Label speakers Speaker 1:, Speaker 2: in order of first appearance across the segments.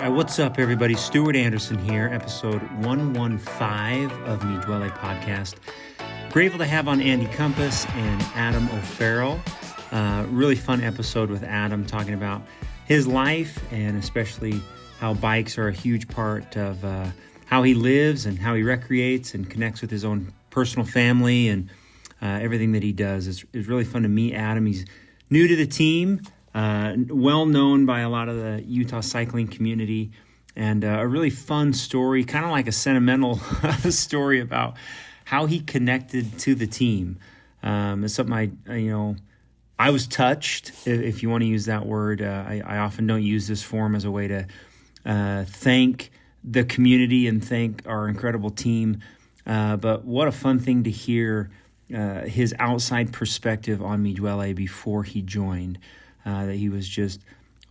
Speaker 1: What's up, everybody? Stuart Anderson here, episode 115 of Me Duole podcast. Grateful to have on Andy Compass and Adam O'Farrell. Really fun episode with Adam talking about his life and especially how bikes are a huge part of how he lives and how he recreates and connects with his own personal family and everything that he does. It's really fun to meet Adam. He's new to the team. Well known by a lot of the Utah cycling community, and a really fun story, kind of like a sentimental story about how he connected to the team. It's something I was touched, if you want to use that word. I often don't use this form as a way to thank the community and thank our incredible team. But what a fun thing to hear his outside perspective on Me Duole before he joined. That he was just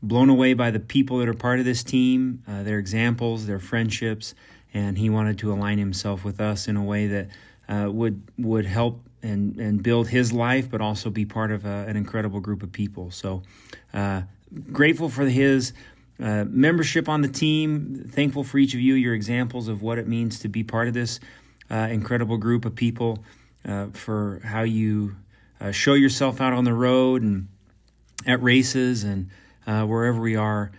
Speaker 1: blown away by the people that are part of this team, their examples, their friendships, and he wanted to align himself with us in a way that would help and build his life, but also be part of an incredible group of people. So grateful for his membership on the team, thankful for each of you, your examples of what it means to be part of this incredible group of people, for how you show yourself out on the road and at races and wherever we are.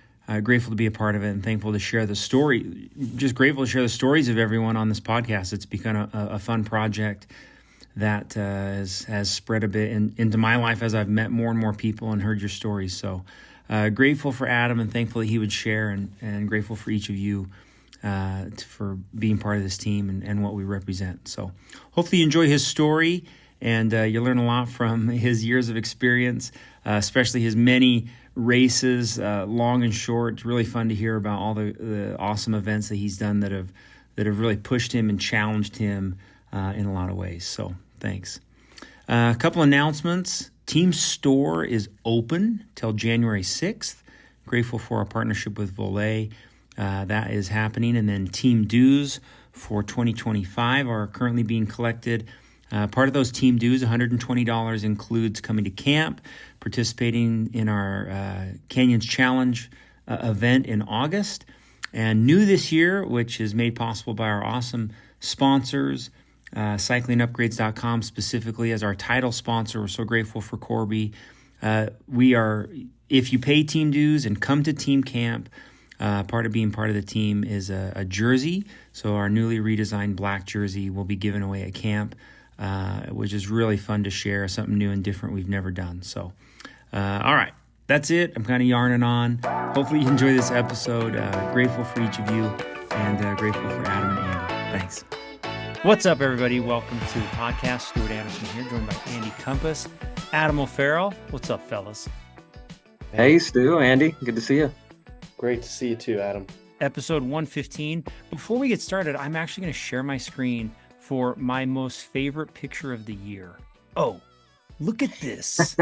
Speaker 1: Grateful to be a part of it and thankful to share the story. Just grateful to share the stories of everyone on this podcast. It's become a fun project that has spread a bit into my life as I've met more and more people and heard your stories. So grateful for Adam and thankful that he would share, and grateful for each of you for being part of this team and what we represent. So hopefully you enjoy his story and you learn a lot from his years of experience, especially his many races, long and short. It's really fun to hear about all the awesome events that he's done that have really pushed him and challenged him in a lot of ways. So thanks. A couple announcements. Team Store is open till January 6th. Grateful for our partnership with Duole. That is happening. And then team dues for 2025 are currently being collected. Part of those team dues, $120, includes coming to camp, participating in our Canyons Challenge event in August. And new this year, which is made possible by our awesome sponsors, cyclingupgrades.com specifically as our title sponsor. We're so grateful for Corby. If you pay team dues and come to team camp, part of being part of the team is a jersey. So our newly redesigned black jersey will be given away at camp, which is really fun to share, something new and different we've never done. So, all right, that's it. I'm kind of yarning on. Hopefully you enjoy this episode. Grateful for each of you, and grateful for Adam and Andy. Thanks. What's up, everybody? Welcome to the podcast. Stuart Anderson here, joined by Andy Compass, Adam O'Farrell. What's up, fellas?
Speaker 2: Hey, Stu, Andy. Good to see you.
Speaker 3: Great to see you too, Adam.
Speaker 1: Episode 115. Before we get started, I'm actually going to share my screen for my most favorite picture of the year. Oh, look at this.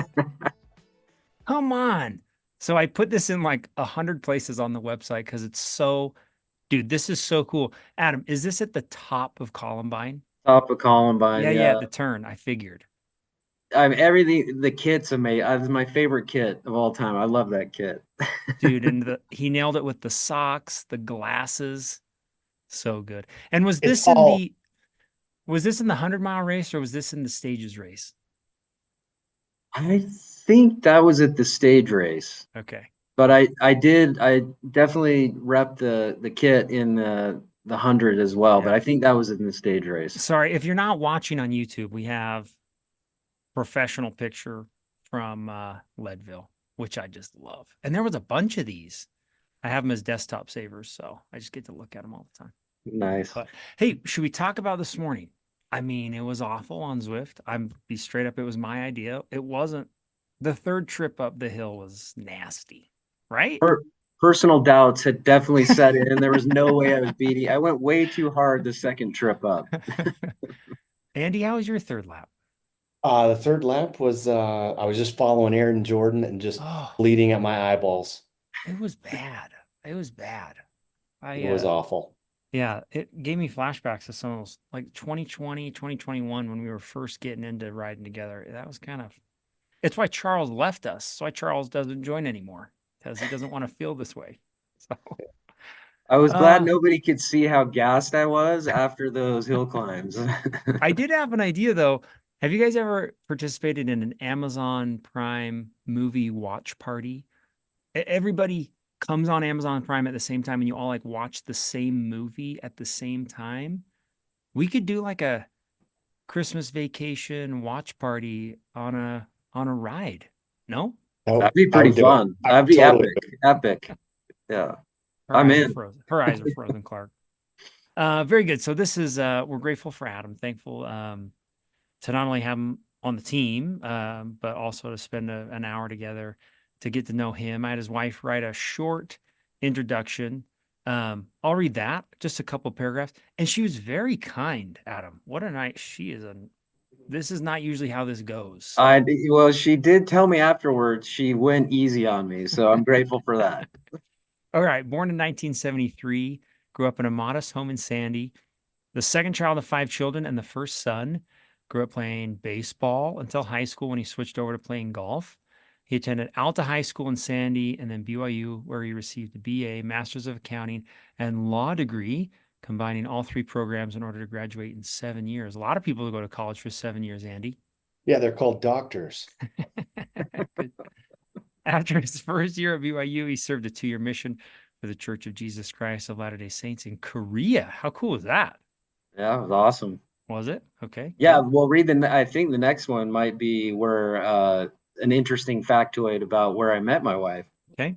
Speaker 1: Come on. So I put this in like 100 places on the website because it's so, dude, this is so cool. Adam, is this at the top of Columbine?
Speaker 2: Top of Columbine.
Speaker 1: Yeah, the turn. I figured.
Speaker 2: Everything, the kit's amazing. It's my favorite kit of all time. I love that kit.
Speaker 1: Dude, and he nailed it with the socks, the glasses. So good. And was this in the 100-mile race or was this in the stages race?
Speaker 2: I think that was at the stage race.
Speaker 1: Okay.
Speaker 2: But I definitely repped the kit in the 100 as well. Yeah. But I think that was in the stage race.
Speaker 1: Sorry, if you're not watching on YouTube, we have professional picture from Leadville, which I just love. And there was a bunch of these. I have them as desktop savers, so I just get to look at them all the time.
Speaker 2: Nice.
Speaker 1: But hey, should we talk about this morning? I mean, it was awful on Zwift. I'm be straight up. It was my idea. It wasn't. The third trip up the hill was nasty, right?
Speaker 2: Personal doubts had definitely set in. There was no way I was beating. I went way too hard the second trip up.
Speaker 1: Andy, how was your third lap?
Speaker 3: The third lap was I was just following Aaron Jordan and just bleeding at my eyeballs.
Speaker 1: It was bad. It was bad.
Speaker 3: It was awful.
Speaker 1: Yeah, it gave me flashbacks to some of those, like 2020, 2021, when we were first getting into riding together. That was kind of, it's why Charles left us. It's why Charles doesn't join anymore, because he doesn't want to feel this way. So
Speaker 2: I was glad
Speaker 1: Uh,
Speaker 2: nobody could see how gassed I was after those hill climbs.
Speaker 1: I did have an idea though. Have you guys ever participated in an Amazon Prime movie watch party? Everybody comes on Amazon Prime at the same time and you all like watch the same movie at the same time. We could do like a Christmas vacation watch party on a ride. No?
Speaker 2: That'd be
Speaker 3: I
Speaker 2: pretty
Speaker 3: would do it.
Speaker 2: fun.
Speaker 3: I
Speaker 2: That'd
Speaker 3: would
Speaker 2: be
Speaker 3: totally
Speaker 2: epic.
Speaker 3: do it.
Speaker 2: Epic. Yeah.
Speaker 1: Her
Speaker 2: I'm
Speaker 1: eyes are
Speaker 2: in.
Speaker 1: frozen. Her eyes are frozen, Clark. Very good. So this is we're grateful for Adam. Thankful to not only have him on the team, but also to spend an hour together to get to know him. I had his wife write a short introduction. I'll read that, just a couple paragraphs. And she was very kind, Adam. What a night she is. This is not usually how this goes. So,
Speaker 2: Well, she did tell me afterwards she went easy on me, so I'm grateful for that.
Speaker 1: all right, born in 1973, grew up in a modest home in Sandy, the second child of five children and the first son. Grew up playing baseball until high school when he switched over to playing golf. He attended Alta High School in Sandy and then BYU, where he received a BA, Master's of Accounting, and Law degree, combining all three programs in order to graduate in 7 years. A lot of people go to college for 7 years, Andy.
Speaker 3: Yeah, they're called doctors.
Speaker 1: Good. After his first year at BYU, he served a 2-year mission for the Church of Jesus Christ of Latter-day Saints in Korea. How cool is that?
Speaker 2: Yeah, it was awesome.
Speaker 1: Was it? Okay,
Speaker 2: Yeah,
Speaker 1: good.
Speaker 2: well, I think the next one might be where an interesting factoid about where I met my wife.
Speaker 1: Okay.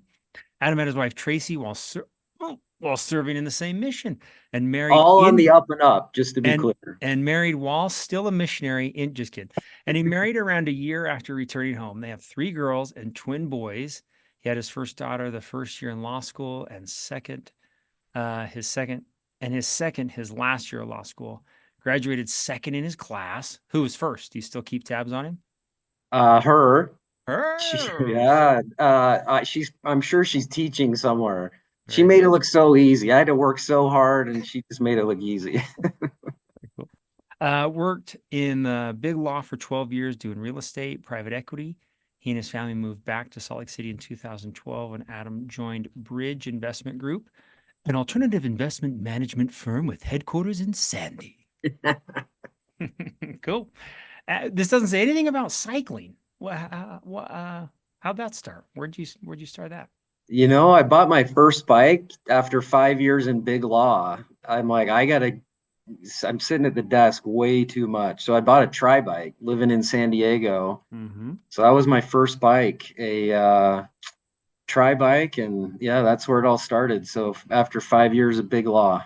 Speaker 1: Adam met his wife Tracy while serving in the same mission and married
Speaker 2: All on the
Speaker 1: in
Speaker 2: up and up, just to be
Speaker 1: and
Speaker 2: clear.
Speaker 1: and married while still a missionary in just kidding. And he married around a year after returning home. They have 3 girls and twin boys. He had his first daughter the first year in law school and his second his last year of law school. Graduated second in his class. Who was first? Do you still keep tabs on him?
Speaker 2: Her,
Speaker 1: Her.
Speaker 2: yeah, I'm sure she's teaching somewhere. She
Speaker 1: Very
Speaker 2: made it
Speaker 1: good.
Speaker 2: look so easy. I had to work so hard, and she just made it look easy.
Speaker 1: Very cool. Worked in the big law for 12 years doing real estate, private equity. He and his family moved back to Salt Lake City in 2012 when Adam joined Bridge Investment Group, an alternative investment management firm with headquarters in Sandy. Cool. This doesn't say anything about cycling. How'd that start? Where'd you start that?
Speaker 2: I bought my first bike after 5 years in big law. I'm like, I'm sitting at the desk way too much. So I bought a tri bike living in San Diego.
Speaker 1: Mm-hmm.
Speaker 2: So that was my first bike, a tri bike. And yeah, that's where it all started. So after 5 years of big law.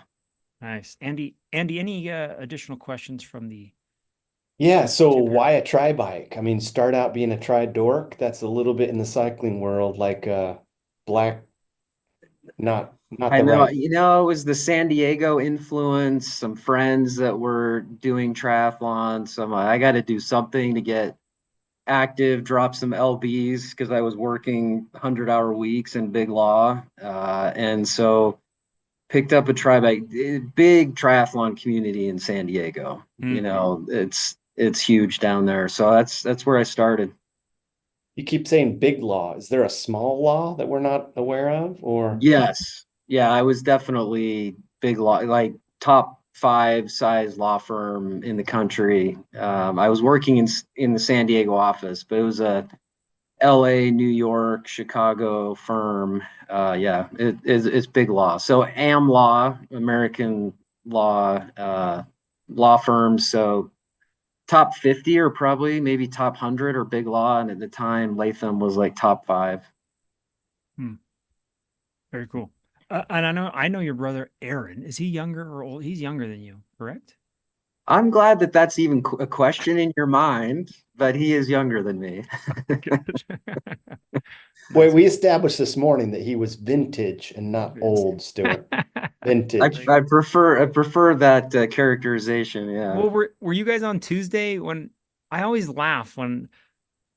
Speaker 1: Nice. Andy, any additional questions from the
Speaker 3: Yeah, so
Speaker 1: two
Speaker 3: why
Speaker 1: parents?
Speaker 3: a tri bike? I mean, start out being a tri dork. That's a little bit in the cycling world, like black, not
Speaker 2: I
Speaker 3: the
Speaker 2: know,
Speaker 3: right.
Speaker 2: it was the San Diego influence, some friends that were doing triathlon. So I'm like, I got to do something to get active, drop some LBs because I was working 100-hour weeks in big law. And so picked up a tri bike, big triathlon community in San Diego.
Speaker 1: Mm-hmm.
Speaker 2: It's huge down there. So that's where I started.
Speaker 3: You keep saying big law. Is there a small law that we're not aware of? Or
Speaker 2: Yes. Yeah, I was definitely big law, like top five size law firm in the country. I was working in the San Diego office, but it was a LA, New York, Chicago firm. Yeah, it's big law. So Am Law, American law, law firms. So top 50 or probably maybe top 100 or big law. And at the time, Latham was like top five.
Speaker 1: Hmm. Very cool. And I know your brother Aaron. Is he younger or old? He's younger than you, correct?
Speaker 2: I'm glad that that's even a question in your mind, but he is younger than me.
Speaker 1: Good.
Speaker 3: wait,
Speaker 1: Nice.
Speaker 3: we established this morning that he was vintage and not
Speaker 1: Vince.
Speaker 3: old, Stuart.
Speaker 2: I,
Speaker 3: Vintage.
Speaker 1: Very
Speaker 2: I
Speaker 1: good.
Speaker 2: prefer that characterization. Yeah.
Speaker 1: Well, were you guys on Tuesday when I always laugh when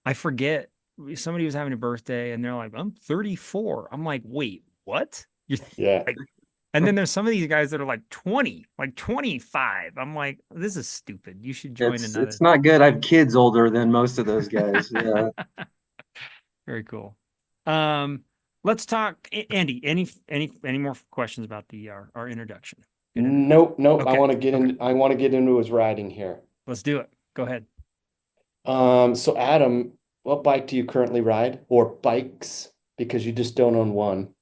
Speaker 1: I forget somebody was having a birthday and they're like, I'm 34. I'm like, wait, what? You're
Speaker 3: Yeah.
Speaker 1: like, and then there's some of these guys that are like 20, like 25. I'm like, this is stupid. You should join
Speaker 2: It's
Speaker 1: another.
Speaker 2: not good. I have kids older than most of those guys. Yeah.
Speaker 1: Very cool. Um, Let's talk, Andy. Any more questions about the our introduction?
Speaker 3: Nope.
Speaker 1: Okay.
Speaker 3: I want to get into his riding here.
Speaker 1: Let's do it. Go ahead.
Speaker 3: So Adam, what bike do you currently ride, or bikes? Because you just don't own one.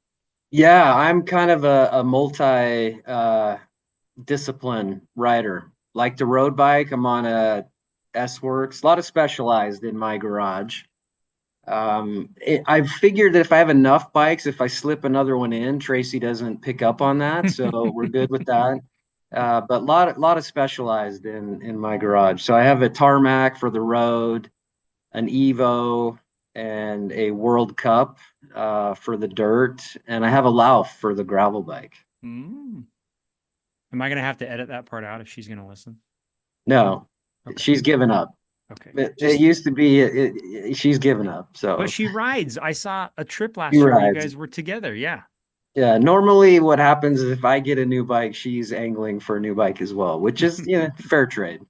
Speaker 2: Yeah, I'm kind of a multi discipline rider. Like the road bike, I'm on a S Works, a lot of specialized in my garage. I've figured that if I have enough bikes, if I slip another one in, Tracy doesn't pick up on that, so we're good with that. But lot of specialized in my garage. So I have a tarmac for the road, an Evo, and a World Cup for the dirt, and I have a Lauf for the gravel bike.
Speaker 1: Mm. Am I going to have to edit that part out if she's going to listen?
Speaker 2: No,
Speaker 1: Okay.
Speaker 2: she's given up.
Speaker 1: Okay.
Speaker 2: It used to be, she's given up. So
Speaker 1: But she rides. I saw a trip last
Speaker 2: she
Speaker 1: year where you
Speaker 2: rides.
Speaker 1: guys were together. Yeah.
Speaker 2: Yeah, normally what happens is if I get a new bike, she's angling for a new bike as well, which is, fair trade.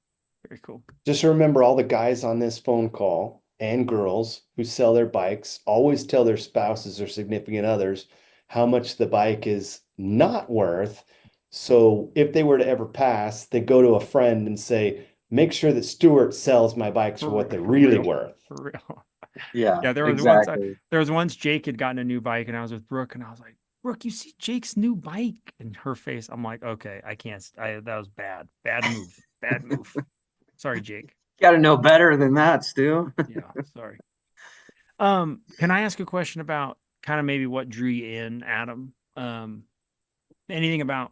Speaker 1: Very cool.
Speaker 3: Just remember, all the guys on this phone call and girls who sell their bikes always tell their spouses or significant others how much the bike is not worth. So if they were to ever pass, they go to a friend and say, make sure that Stuart sells my bikes for what they're really worth.
Speaker 1: For real.
Speaker 2: Yeah,
Speaker 1: Yeah,
Speaker 2: exactly.
Speaker 1: there was once Jake had gotten a new bike and I was with Brooke and I was like, Brooke, you see Jake's new bike in her face. I'm like, okay, I can't. That was bad. Bad move. Bad move. Sorry, Jake.
Speaker 2: Got to know better than that, Stu.
Speaker 1: Yeah, sorry. Can I ask a question about kind of maybe what drew you in, Adam? Anything about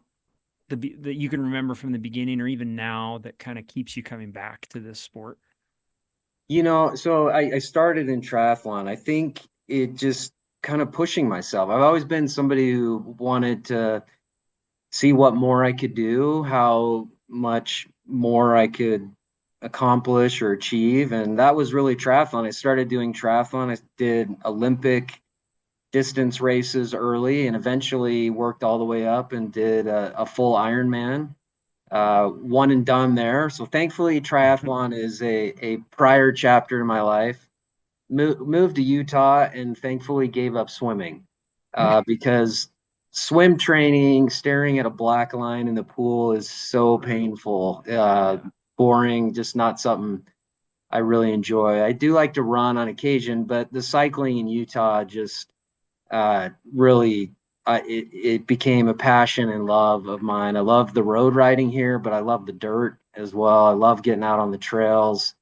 Speaker 1: that you can remember from the beginning or even now that kind of keeps you coming back to this sport?
Speaker 2: So I started in triathlon. I think it just kind of pushing myself. I've always been somebody who wanted to see what more I could do, how much more I could accomplish or achieve. And that was really triathlon. I started doing triathlon. I did Olympic distance races early and eventually worked all the way up and did a full Ironman. One and done there. So thankfully, triathlon is a prior chapter in my life. Moved to Utah and thankfully gave up swimming because swim training, staring at a black line in the pool is so painful, boring, just not something I really enjoy. I do like to run on occasion, but the cycling in Utah just really it became a passion and love of mine. I love the road riding here, but I love the dirt as well. I love getting out on the trails.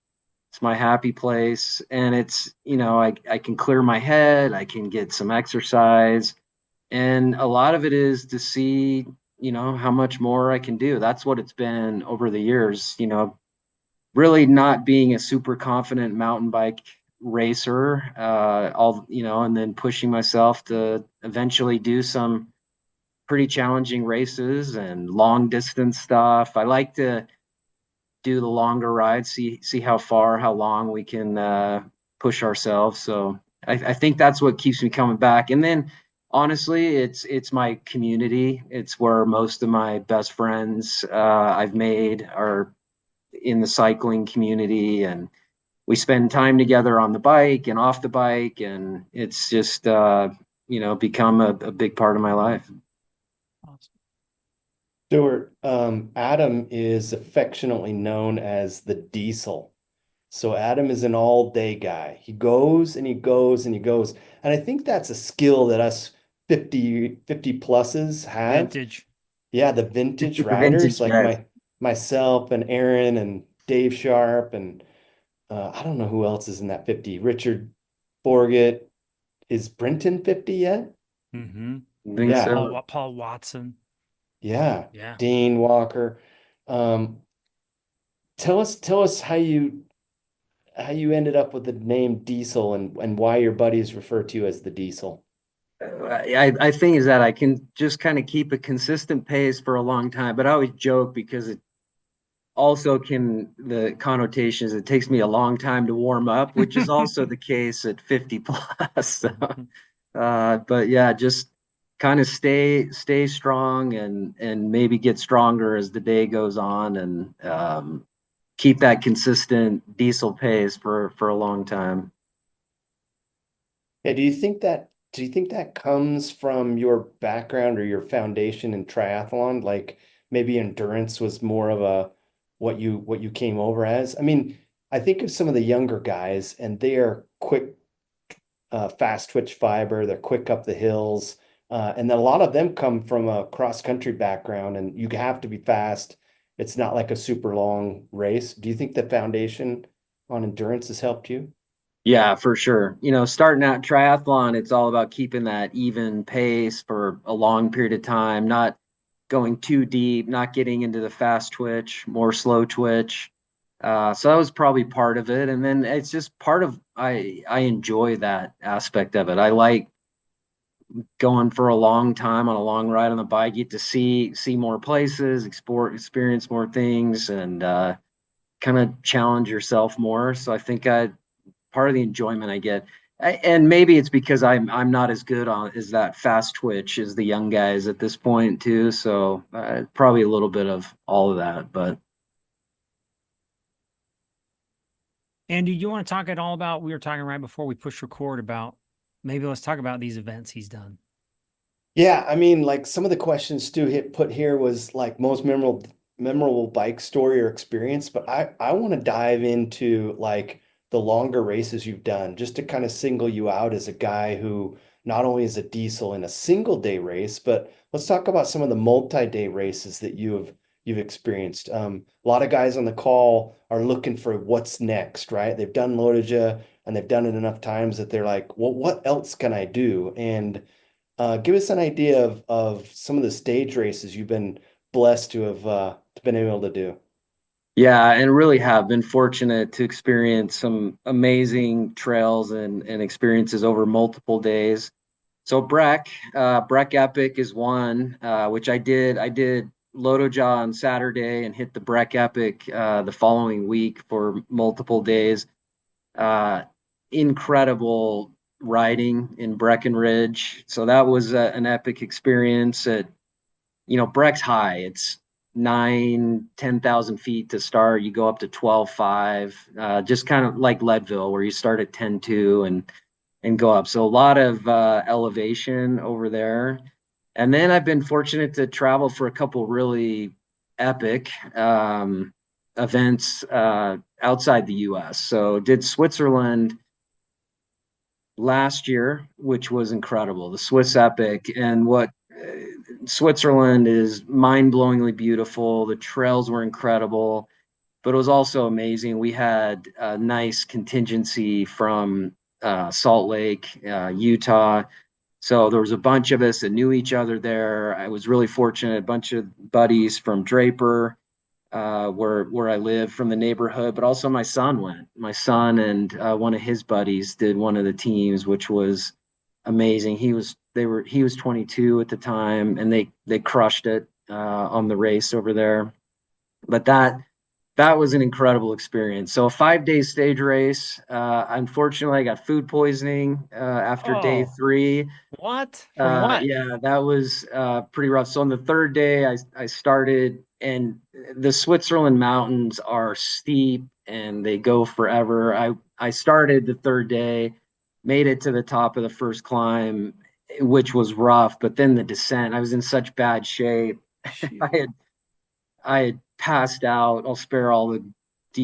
Speaker 2: It's my happy place, and it's I can clear my head. I can get some exercise, and a lot of it is to see how much more I can do. That's what it's been over the years. Really not being a super confident mountain bike racer, and then pushing myself to eventually do some pretty challenging races and long distance stuff. I like to do the longer rides, see how long we can push ourselves. So I think that's what keeps me coming back. And then honestly, it's my community. It's where most of my best friends I've made are in the cycling community, and we spend time together on the bike and off the bike, and it's just become a big part of my life.
Speaker 1: Awesome.
Speaker 3: Stuart, Adam is affectionately known as the Diesel. So Adam is an all-day guy. He goes and he goes and he goes. And I think that's a skill that us 50 pluses have.
Speaker 1: Vintage.
Speaker 3: Yeah, the vintage
Speaker 2: The
Speaker 3: riders
Speaker 2: vintage
Speaker 3: like
Speaker 2: guys.
Speaker 3: myself and Aaron and Dave Sharp and I don't know who else is in that 50. Richard Borgett. Is Brenton 50 yet?
Speaker 1: Mm-hmm.
Speaker 2: I think
Speaker 3: Yeah.
Speaker 2: so.
Speaker 1: Paul Watson.
Speaker 3: Yeah.
Speaker 1: Yeah.
Speaker 3: Dean Walker. Um, tell us how you ended up with the name Diesel and why your buddies refer to you as the Diesel.
Speaker 2: I think is that I can just kind of keep a consistent pace for a long time, but I always joke because it also the connotations, it takes me a long time to warm up, which is also the case at 50 plus. So, but yeah, just kind of stay strong and maybe get stronger as the day goes on, and keep that consistent diesel pace for a long time.
Speaker 3: Yeah, do you think that do you think that comes from your background or your foundation in triathlon? Like maybe endurance was more of a what you came over as? I mean, I think of some of the younger guys and they are quick, fast twitch fiber, they're quick up the hills. And then a lot of them come from a cross country background and you have to be fast. It's not like a super long race. Do you think the foundation on endurance has helped you?
Speaker 2: Yeah, for sure. Starting out triathlon, it's all about keeping that even pace for a long period of time, not going too deep, not getting into the fast twitch, more slow twitch. So that was probably part of it. And then it's just part of I enjoy that aspect of it. I like going for a long time on a long ride on the bike, get to see more places, experience more things, and kind of challenge yourself more. So I think I part of the enjoyment I get. And maybe it's because I'm not as good on as that fast twitch as the young guys at this point too. So probably a little bit of all of that. But
Speaker 1: Andy, you want to talk at all about, we were talking right before we push record about, maybe let's talk about these events he's done.
Speaker 3: Yeah, I mean, like some of the questions Stu hit put here was like most memorable bike story or experience, but I want to dive into like the longer races you've done, just to kind of single you out as a guy who not only is a diesel in a single day race, but let's talk about some of the multi-day races that you've experienced. A lot of guys on the call are looking for what's next, right? They've done Lotoja and they've done it enough times that they're like, well, what else can I do? And give us an idea of some of the stage races you've been blessed to have been able to do.
Speaker 2: yeah, and really have been fortunate to experience some amazing trails and experiences over multiple days. So Breck Epic is one, which I did. I did Lotoja on Saturday and hit the Breck Epic the following week for multiple days. Uh, Incredible riding in Breckenridge. So that was an epic experience. Breck's high. It's 10,000 feet to start. You go up to 12,500, just kind of like Leadville, where you start at 10,200 and go up. So a lot of elevation over there. And then I've been fortunate to travel for a couple really epic events outside the U.S. So did Switzerland last year, which was incredible, the Swiss Epic. And what Switzerland is mind-blowingly beautiful. The trails were incredible, but it was also amazing. We had a nice contingency from Salt Lake, Utah. So there was a bunch of us that knew each other there. I was really fortunate, a bunch of buddies from Draper, where I live, from the neighborhood, but also my son went. My son and one of his buddies did one of the teams, which was amazing. He was 22 at the time, and they crushed it on the race over there. But that was an incredible experience. So a 5 day stage race. Unfortunately, I got food poisoning after day
Speaker 1: Oh,
Speaker 2: three.
Speaker 1: what? From what?
Speaker 2: Yeah, that was pretty rough. So on the third day, I started, and the Switzerland mountains are steep and they go forever. I started the third day, made it to the top of the first climb, which was rough, but then the descent, I was in such bad shape. I
Speaker 1: Shoot.
Speaker 2: had I had passed out. I'll spare all the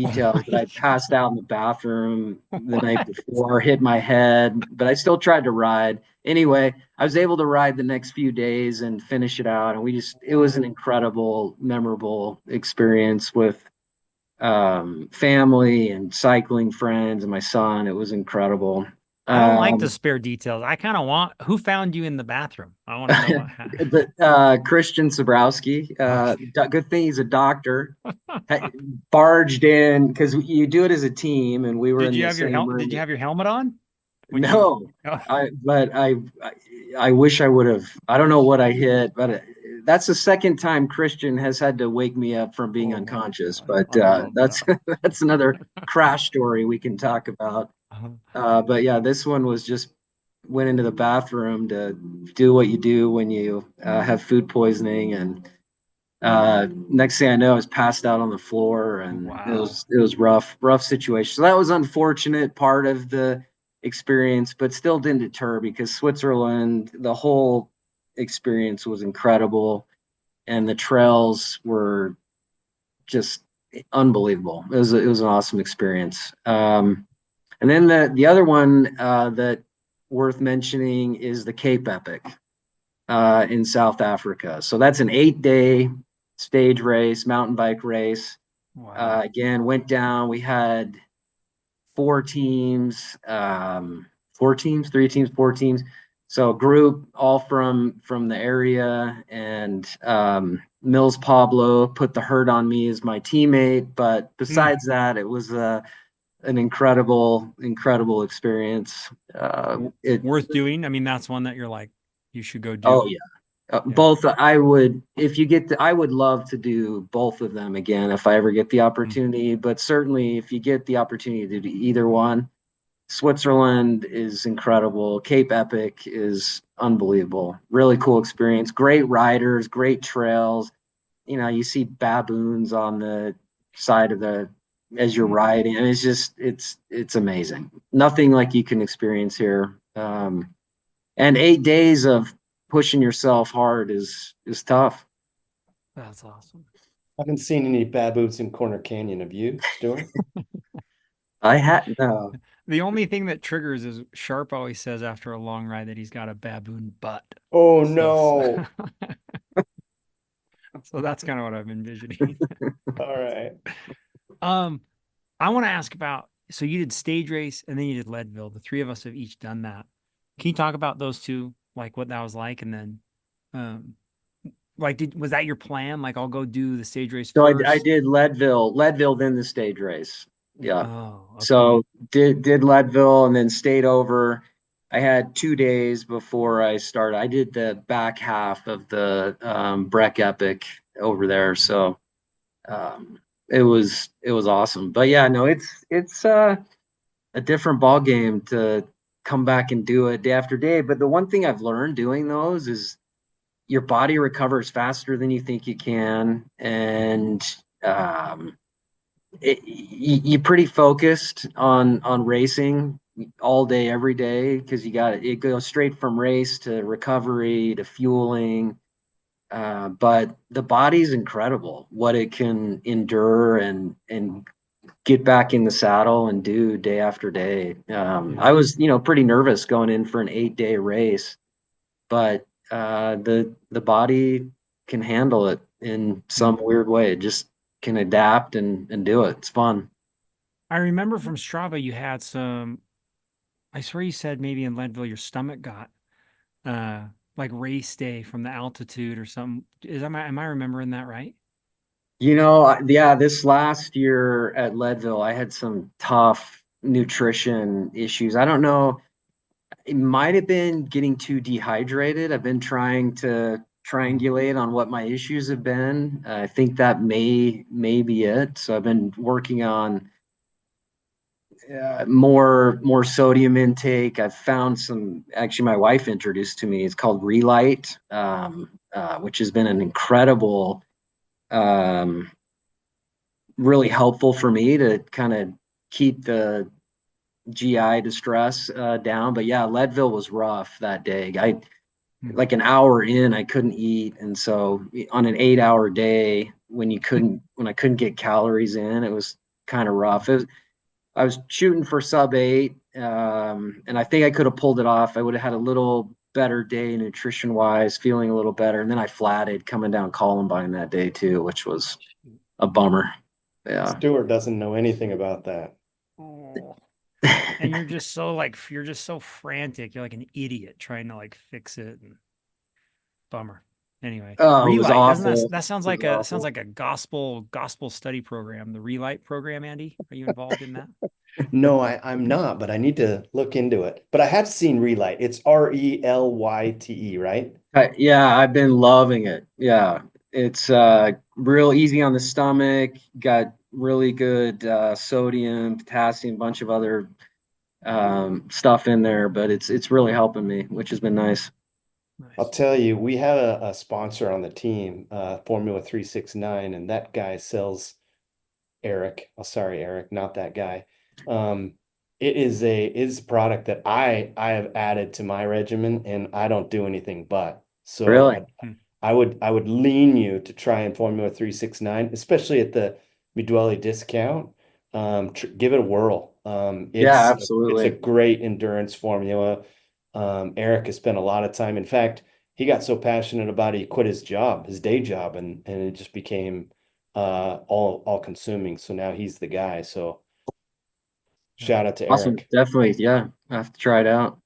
Speaker 1: Oh
Speaker 2: details,
Speaker 1: my
Speaker 2: but I passed out in the bathroom the night
Speaker 1: what?
Speaker 2: before, hit my head, but I still tried to ride. Anyway, I was able to ride the next few days and finish it out. And it was an incredible, memorable experience with family and cycling friends and my son. It was incredible.
Speaker 1: I don't like the
Speaker 2: Um,
Speaker 1: spare details. I kind of want, who found you in the bathroom? I want to know what happened.
Speaker 2: but Christian Sabrowski,
Speaker 1: Okay.
Speaker 2: good thing he's a doctor, barged in because you do it as a team, and we were
Speaker 1: Did
Speaker 2: in
Speaker 1: you
Speaker 2: the
Speaker 1: have your
Speaker 2: same
Speaker 1: helmet? Did
Speaker 2: room.
Speaker 1: you have your helmet on when you?
Speaker 2: No,
Speaker 1: Oh,
Speaker 2: I wish I would have. I don't know what I hit, but that's the second time Christian has had to wake me up from being
Speaker 1: oh my
Speaker 2: unconscious.
Speaker 1: God.
Speaker 2: But
Speaker 1: Oh
Speaker 2: that's
Speaker 1: God.
Speaker 2: that's another crash story we can talk about. But yeah, this one was just went into the bathroom to do what you do when you have food poisoning, and next thing I know, I was passed out on the floor, and
Speaker 1: Wow.
Speaker 2: it was rough situation. So that was unfortunate part of the experience, but still didn't deter because Switzerland, the whole experience was incredible, and the trails were just unbelievable. It was an awesome experience. And then the other one that worth mentioning is the Cape Epic in South Africa. So that's an 8-day stage race, mountain bike race.
Speaker 1: Wow.
Speaker 2: Again, went down. We had 4 teams, 4 teams, 3 teams, 4 teams. So group all from the area, and Mills Pablo put the hurt on me as my teammate. But besides that, it was an incredible experience.
Speaker 1: Worth doing. I mean, that's one that you're like, you should go do.
Speaker 2: Oh yeah. Both I would, if you get I would love to do both of them again if I ever get the opportunity, but certainly if you get the opportunity to do either one, Switzerland is incredible. Cape Epic is unbelievable. Really cool experience. Great riders, great trails. You know, you see baboons on the side of as you're riding, and it's amazing. Nothing like you can experience here. And 8 days of pushing yourself hard is tough.
Speaker 1: That's awesome.
Speaker 3: I haven't seen any baboons in Corner Canyon. Have you, Stuart?
Speaker 2: I had no.
Speaker 1: The only thing that triggers is Sharp always says after a long ride that he's got a baboon butt.
Speaker 3: Oh no.
Speaker 1: So that's kind of what I'm envisioning.
Speaker 3: All right.
Speaker 1: I want to ask about, so you did stage race and then you did Leadville. The three of us have each done that. Can you talk about those two, like what that was like? And then, like, was that your plan? Like, I'll go do the stage race
Speaker 2: So
Speaker 1: first.
Speaker 2: I did Leadville, then the stage race. Yeah.
Speaker 1: Oh, okay.
Speaker 2: So did Leadville and then stayed over. I had 2 days before I started. I did the back half of the Breck Epic over there. So it was awesome. But yeah, no, it's a different ball game to come back and do it day after day. But the one thing I've learned doing those is your body recovers faster than you think you can, and you're pretty focused on racing all day every day, because it goes straight from race to recovery to fueling. But the body's incredible what it can endure and get back in the saddle and do day after day. I was pretty nervous going in for an 8-day race, but the body can handle it in some weird way. It just can adapt and do it. It's fun.
Speaker 1: I remember from Strava you had I swear you said maybe in Leadville your stomach got like race day from the altitude or something. Am I remembering that right?
Speaker 2: Yeah, this last year at Leadville, I had some tough nutrition issues. I don't know. It might have been getting too dehydrated. I've been trying to triangulate on what my issues have been. I think that may be it. So I've been working on more sodium intake. I've found some. Actually, my wife introduced to me. It's called Relight, which has been an incredible, really helpful for me to kind of keep the GI distress down. But yeah, Leadville was rough that day. Like an hour in, I couldn't eat, and so on an 8-hour day, when I couldn't get calories in, it was kind of rough. I was shooting for sub 8, and I think I could have pulled it off. I would have had a little better day nutrition wise, feeling a little better, and then I flatted coming down Columbine that day too, which was a bummer. Yeah.
Speaker 3: Stuart doesn't know anything about that.
Speaker 1: Oh. And you're just so frantic. You're like an idiot trying to like fix it. And bummer. Anyway,
Speaker 2: Oh, it was
Speaker 1: Relight, doesn't
Speaker 2: awful.
Speaker 1: that sounds like a gospel study program, the Relight program, Andy? Are you involved in that?
Speaker 3: No, I'm not, but I need to look into it. But I have seen Relight. It's Relyte, right?
Speaker 2: Yeah, I've been loving it. Yeah, it's real easy on the stomach. Got really good sodium, potassium, bunch of other stuff in there, but it's really helping me, which has been nice.
Speaker 3: I'll tell you, we have a sponsor on the team, Formula 369, and that guy sells Eric. Oh, sorry, Eric, not that guy. it is a product that I have added to my regimen, and I don't do anything but. So
Speaker 2: Really?
Speaker 3: I would lean you to try and Formula 369, especially at the Midwelly discount. Give it a whirl.
Speaker 2: Yeah,
Speaker 3: It's a
Speaker 2: absolutely.
Speaker 3: great endurance formula. Eric has spent a lot of time. In fact, he got so passionate about it, he quit his job, his day job, and it just became all consuming. So now he's the guy. So
Speaker 1: Yeah.
Speaker 3: shout out to
Speaker 2: Awesome.
Speaker 3: Eric.
Speaker 2: Definitely. Yeah. I have to try it out.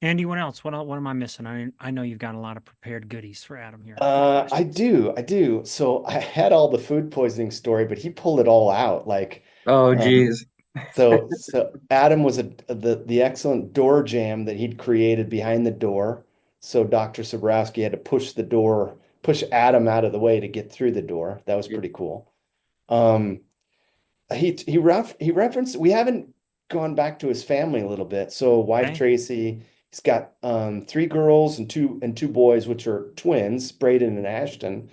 Speaker 1: Andy, what else? What am I missing? I know you've got a lot of prepared goodies for Adam here. Any
Speaker 3: I
Speaker 1: questions?
Speaker 3: do, I do. So I had all the food poisoning story, but he pulled it all out. Like,
Speaker 2: Oh,
Speaker 3: um,
Speaker 2: geez.
Speaker 3: so Adam was the excellent door jam that he'd created behind the door. So Dr. Sobrowski had to push Adam out of the way to get through the door. That was
Speaker 2: Yeah.
Speaker 3: pretty cool. Um, he referenced we haven't gone back to his family a little bit. So wife
Speaker 1: Okay.
Speaker 3: Tracy, he's got three girls and two boys, which are twins, Braden and Ashton.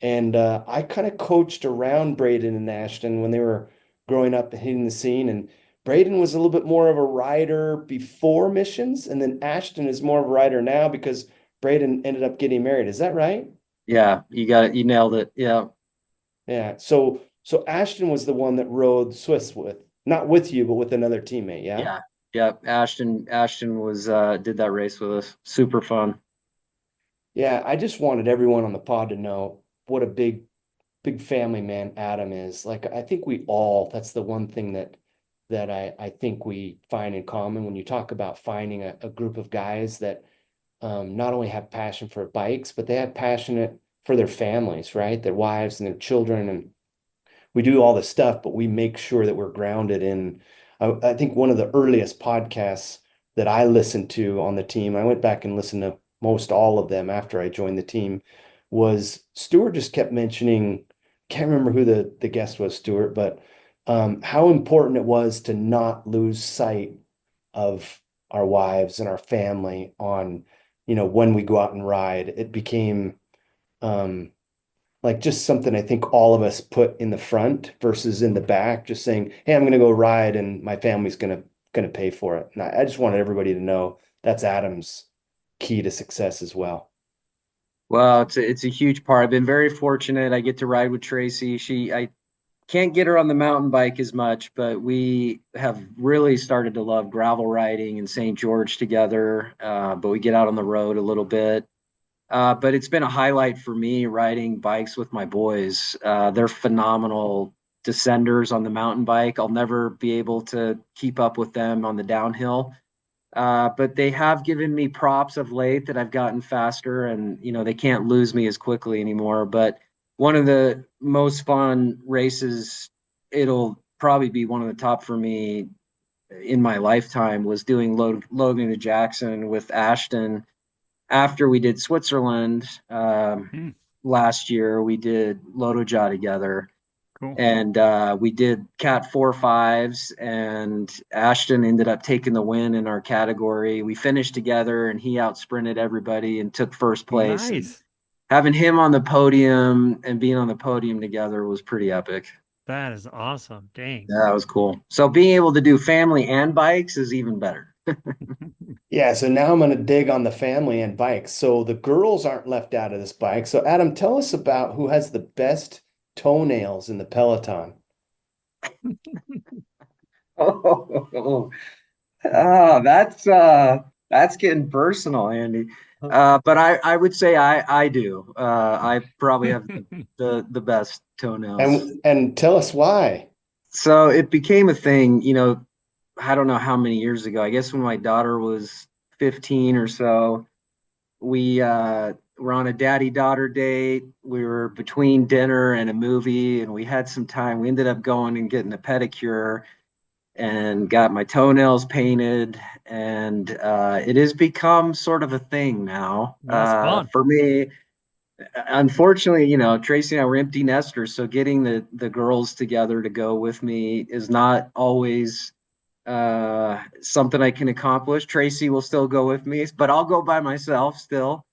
Speaker 3: And I kind of coached around Braden and Ashton when they were growing up and hitting the scene. And Braden was a little bit more of a rider before missions, and then Ashton is more of a rider now because Braden ended up getting married. Is that right?
Speaker 2: Yeah. You got it. You nailed it. Yeah.
Speaker 3: Yeah. So Ashton was the one that rode Swiss with, not with you, but with another teammate. Yeah.
Speaker 2: Yeah. Yeah. Ashton was, did that race with us. Super fun.
Speaker 3: Yeah. I just wanted everyone on the pod to know what a big family man Adam is. Like I think we all, that's the one thing that I think we find in common when you talk about finding a group of guys that not only have passion for bikes, but they have passion for their families, right? Their wives and their children. And we do all this stuff, but we make sure that we're grounded in. I think one of the earliest podcasts that I listened to on the team, I went back and listened to most all of them after I joined the team, was Stuart just kept mentioning, can't remember who the guest was, Stuart, but how important it was to not lose sight of our wives and our family on, when we go out and ride. It became um, like just something I think all of us put in the front versus in the back, just saying, "Hey, I'm going to go ride, and my family's going to pay for it." And I just wanted everybody to know that's Adam's key to success as well.
Speaker 2: Well, it's a huge part. I've been very fortunate. I get to ride with Tracy. I can't get her on the mountain bike as much, but we have really started to love gravel riding in St. George together. But we get out on the road a little bit. But it's been a highlight for me riding bikes with my boys. They're phenomenal descenders on the mountain bike. I'll never be able to keep up with them on the downhill. But they have given me props of late that I've gotten faster, and they can't lose me as quickly anymore. But one of the most fun races, it'll probably be one of the top for me in my lifetime, was doing Logan to Jackson with Ashton after we did Switzerland.
Speaker 1: Hmm,
Speaker 2: Last year we did Lotoja together,
Speaker 1: cool.
Speaker 2: and we did cat 4.5s, and Ashton ended up taking the win in our category. We finished together, and he out sprinted everybody and took first place, and
Speaker 1: Nice.
Speaker 2: having him on the podium and being on the podium together was pretty epic.
Speaker 1: That is awesome. Dang.
Speaker 2: Yeah, that was cool. So being able to do family and bikes is even better.
Speaker 3: Yeah, so now I'm going to dig on the family and bikes. So the girls aren't left out of this bike. So Adam, tell us about who has the best toenails in the Peloton.
Speaker 2: Oh, that's getting personal, Andy. But I would say I do. I probably have the best toenails.
Speaker 3: And tell us why.
Speaker 2: So it became a thing, I don't know how many years ago. I guess when my daughter was 15 or so, we were on a daddy-daughter date. We were between dinner and a movie, and we had some time. We ended up going and getting a pedicure and got my toenails painted, and it has become sort of a thing now
Speaker 1: That's fun.
Speaker 2: for me. Unfortunately, Tracy and I were empty nesters, so getting the girls together to go with me is not always something I can accomplish. Tracy will still go with me, but I'll go by myself still.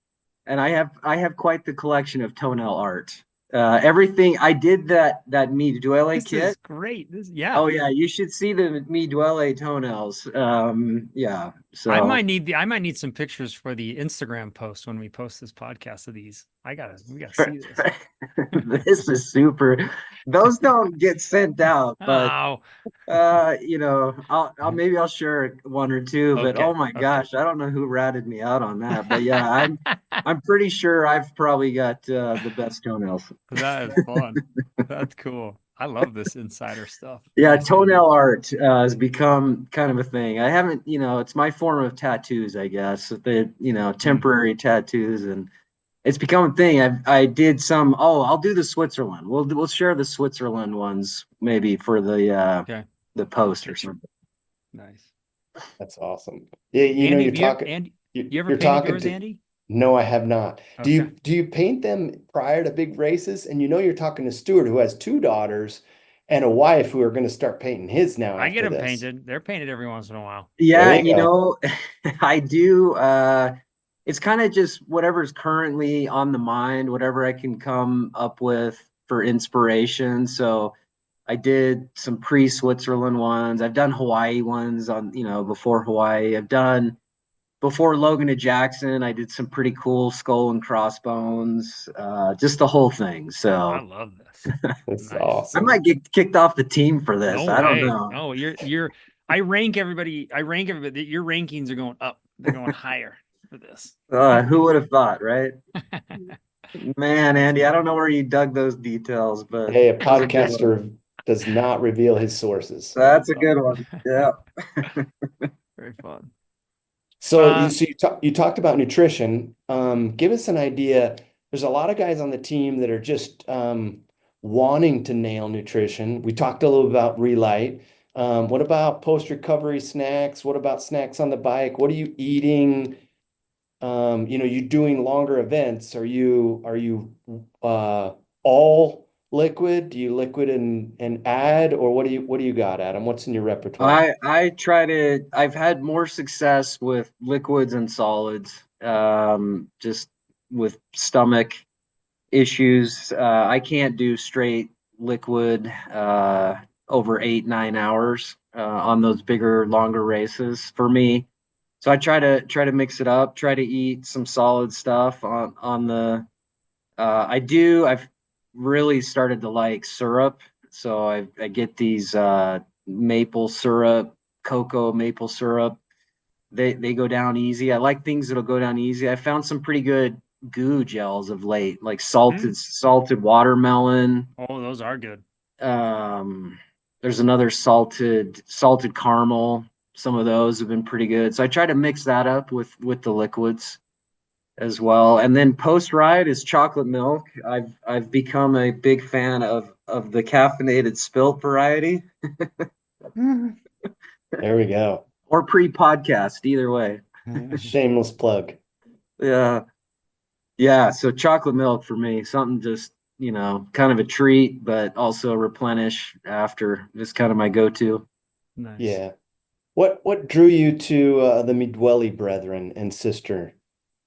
Speaker 2: And I have quite the collection of toenail art. Everything I did that Mi Duele
Speaker 1: This
Speaker 2: kit.
Speaker 1: is great. Yeah.
Speaker 2: Oh yeah, you should see the Mi Duele toenails. Yeah.
Speaker 1: I
Speaker 2: So
Speaker 1: might need some pictures for the Instagram post when we post this podcast of these. We gotta see this.
Speaker 2: this is super. Those don't get sent out, but
Speaker 1: Oh,
Speaker 2: I'll share one or two. But
Speaker 1: okay.
Speaker 2: oh my
Speaker 1: Okay.
Speaker 2: gosh, I don't know who ratted me out on that. But yeah, I'm pretty sure I've probably got the best toenails.
Speaker 1: That is fun. That's cool. I love this insider stuff.
Speaker 2: Yeah,
Speaker 1: Thanks, Andy.
Speaker 2: toenail art has become kind of a thing. I haven't, it's my form of tattoos, I guess. Temporary tattoos, and it's become a thing. I did some. Oh, I'll do the Switzerland. We'll share the Switzerland ones maybe for
Speaker 1: Okay.
Speaker 2: the post or something.
Speaker 1: Nice.
Speaker 3: That's awesome. Yeah,
Speaker 1: Andy,
Speaker 3: you're talking.
Speaker 1: Andy,
Speaker 3: You're,
Speaker 1: you ever
Speaker 3: you're
Speaker 1: painted
Speaker 3: talking
Speaker 1: yours,
Speaker 3: to.
Speaker 1: Andy?
Speaker 3: No, I have not.
Speaker 1: Okay.
Speaker 3: Do you paint them prior to big races? And you're talking to Stuart, who has two daughters and a wife who are going to start painting his now
Speaker 1: I get
Speaker 3: after
Speaker 1: them
Speaker 3: this.
Speaker 1: painted. They're painted every once in a while.
Speaker 2: Yeah,
Speaker 3: There you go.
Speaker 2: I do. It's kind of just whatever's currently on the mind, whatever I can come up with for inspiration. So I did some pre-Switzerland ones. I've done Hawaii ones before Hawaii. I've done before Logan to Jackson. I did some pretty cool skull and crossbones, just the whole thing.
Speaker 1: I
Speaker 2: So
Speaker 1: love this.
Speaker 3: That's
Speaker 1: Nice.
Speaker 2: I
Speaker 3: awesome.
Speaker 2: might get kicked off the team for this.
Speaker 1: No
Speaker 2: I don't
Speaker 1: way.
Speaker 2: know.
Speaker 1: No, you're I rank everybody. Your rankings are going up. They're going higher for this.
Speaker 2: Who would have thought, right? Man,
Speaker 1: That's
Speaker 2: Andy, I
Speaker 1: fun.
Speaker 2: don't know where you dug those details, but
Speaker 3: Hey, a
Speaker 2: those are good ones.
Speaker 3: podcaster does not reveal his sources.
Speaker 2: That's
Speaker 1: That's
Speaker 2: a good
Speaker 1: awesome.
Speaker 2: one. Yeah.
Speaker 1: Very fun.
Speaker 3: So
Speaker 1: Uh,
Speaker 3: you talked about nutrition. Give us an idea. There's a lot of guys on the team that are just wanting to nail nutrition. We talked a little about Relight. What about post-recovery snacks? What about snacks on the bike? What are you eating? You doing longer events. Are you all liquid? Do you liquid and add, or what do you got, Adam? What's in your repertoire?
Speaker 2: I've had more success with liquids and solids, just with stomach issues. I can't do straight liquid over 8, 9 hours on those bigger, longer races for me. So I try to mix it up, try to eat some solid stuff on the I've really started to like syrup. So I get these maple syrup, cocoa maple syrup. They go down easy. I like things that'll go down easy. I found some pretty good goo gels of late, like
Speaker 1: hmm.
Speaker 2: salted watermelon.
Speaker 1: Oh, those are good.
Speaker 2: Um, there's another salted caramel. Some of those have been pretty good. So I try to mix that up with the liquids as well. And then post ride is chocolate milk. I've become a big fan of the caffeinated spilt variety
Speaker 3: There we go.
Speaker 2: or pre podcast, either way.
Speaker 3: Shameless plug.
Speaker 2: Yeah. Yeah. So chocolate milk for me, something just, kind of a treat, but also replenish after. Just kind of my go-to.
Speaker 1: Nice.
Speaker 3: Yeah. What drew you to the Midwelly brethren and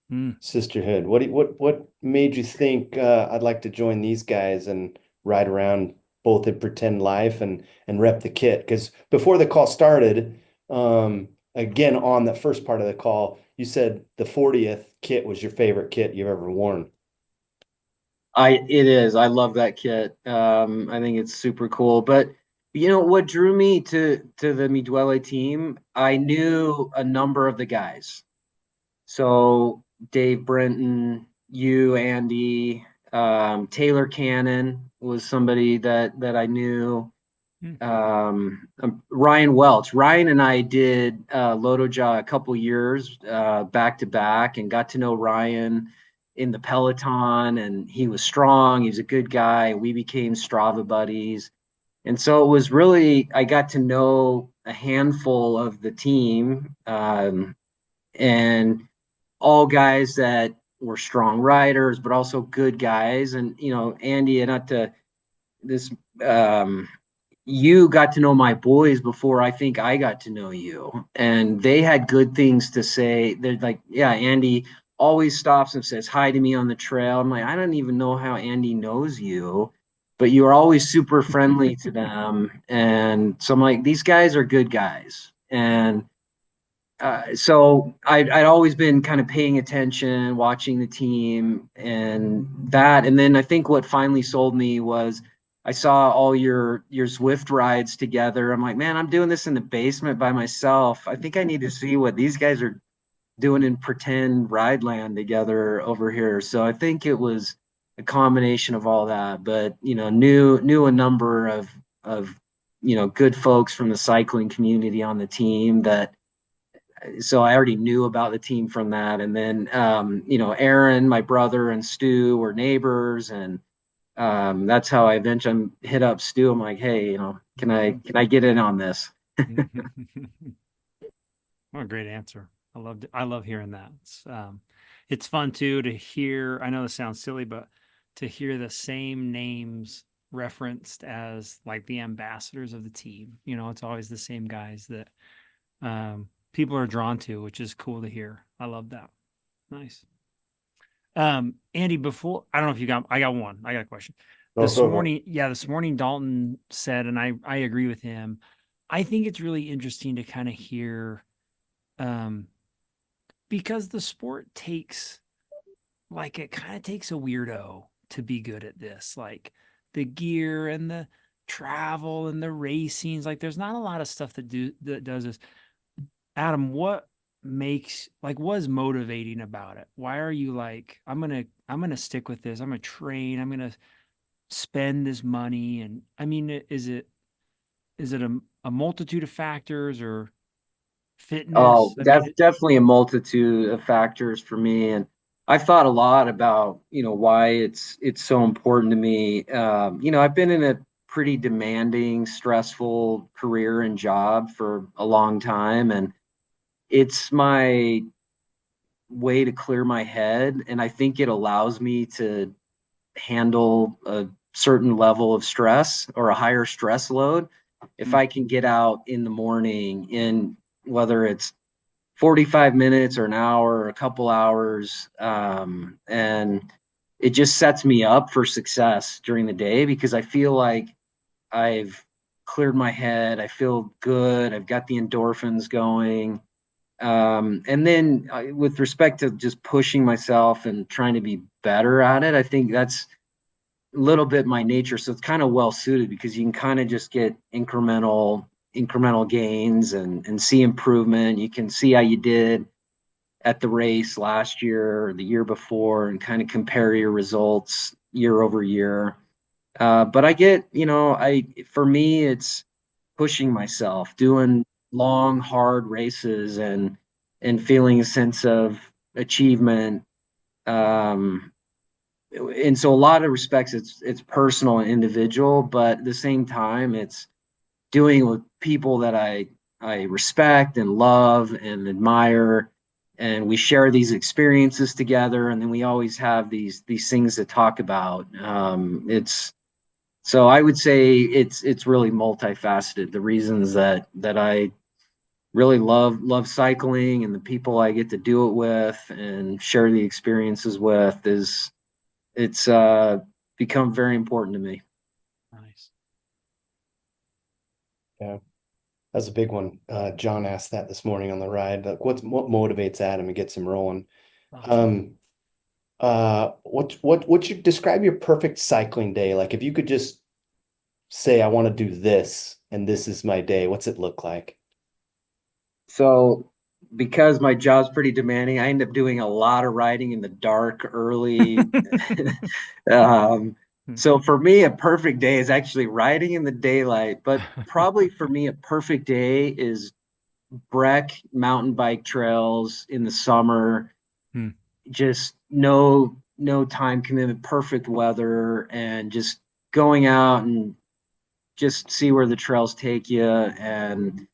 Speaker 1: Hmm.
Speaker 3: sisterhood? What made you think I'd like to join these guys and ride around both in pretend life and rep the kit? Because before the call started, again on the first part of the call, you said the 40th kit was your favorite kit you've ever worn.
Speaker 2: It is. I love that kit. I think it's super cool. But what drew me to the Midwele team? I knew a number of the guys. So Dave Brenton, you, Andy, Taylor Cannon was somebody that I knew.
Speaker 1: Hmm.
Speaker 2: Ryan Welch. Ryan and I did Lotoja a couple years back to back, and got to know Ryan in the Peloton, and he was strong. He was a good guy. We became Strava buddies. And so it was really, I got to know a handful of the team, and all guys that were strong riders, but also good guys. And, Andy, and not to this, you got to know my boys before I think I got to know you. And they had good things to say. They're like, yeah, Andy, always stops and says hi to me on the trail. I'm like, I don't even know how Andy knows you, but you are always super friendly to them. And so I'm like, these guys are good guys. And so I'd always been kind of paying attention, watching the team and that. And then I think what finally sold me was I saw all your Zwift rides together. I'm like, man, I'm doing this in the basement by myself. I think I need to see what these guys are doing in pretend ride land together over here. So I think it was a combination of all that, but knew a number of good folks from the cycling community on the team that, so I already knew about the team from that. And then Aaron, my brother, and Stu were neighbors, and that's how I eventually hit up Stu. I'm like, hey, can I get in on this?
Speaker 1: What a great answer. I love hearing that. It's fun too to hear. I know this sounds silly, but to hear the same names referenced as like the ambassadors of the team. It's always the same guys that people are drawn to, which is cool to hear. I love that. Nice. Andy, before, I don't know if I got a question. This morning Dalton said, and I agree with him. I think it's really interesting to kind of hear, because the sport it kind of takes a weirdo to be good at this, like the gear and the travel and the racings. Like there's not a lot of stuff that does this. Adam, what is motivating about it? Why are you like, I'm gonna stick with this. I'm gonna train. I'm gonna spend this money. And I mean, is it a multitude of factors or
Speaker 2: Oh,
Speaker 1: fitness? I mean,
Speaker 2: definitely a multitude of factors for me. And I've thought a lot about, why it's so important to me. I've been in a pretty demanding, stressful career and job for a long time, and it's my way to clear my head. And I think it allows me to handle a certain level of stress or a higher stress load if I can get out in the morning, in whether it's 45 minutes or an hour or a couple hours. And it just sets me up for success during the day because I feel like I've cleared my head. I feel good. I've got the endorphins going. And then with respect to just pushing myself and trying to be better at it, I think that's a little bit my nature. So it's kind of well suited because you can kind of just get incremental gains and see improvement. You can see how you did at the race last year or the year before and kind of compare your results year over year. But I get, for me, it's pushing myself, doing long, hard races and feeling a sense of achievement. And so a lot of respects, it's personal and individual, but at the same time, it's doing it with people that I respect and love and admire, and we share these experiences together, and then we always have these things to talk about. It's so I would say it's really multifaceted. The reasons that I really love cycling and the people I get to do it with and share the experiences with is it's become very important to me.
Speaker 1: nice.
Speaker 3: Yeah, that's a big one. John asked that this morning on the ride. Like, what motivates Adam and gets him rolling?
Speaker 1: Awesome.
Speaker 3: What you describe your perfect cycling day? Like, if you could just say, I want to do this, and this is my day, what's it look like?
Speaker 2: So because my job's pretty demanding, I end up doing a lot of riding in the dark early. So for me, a perfect day is actually riding in the daylight, but probably for me, a perfect day is Breck mountain bike trails in the summer.
Speaker 1: Hmm.
Speaker 2: Just no time commitment, perfect weather, and just going out and just see where the trails take you. And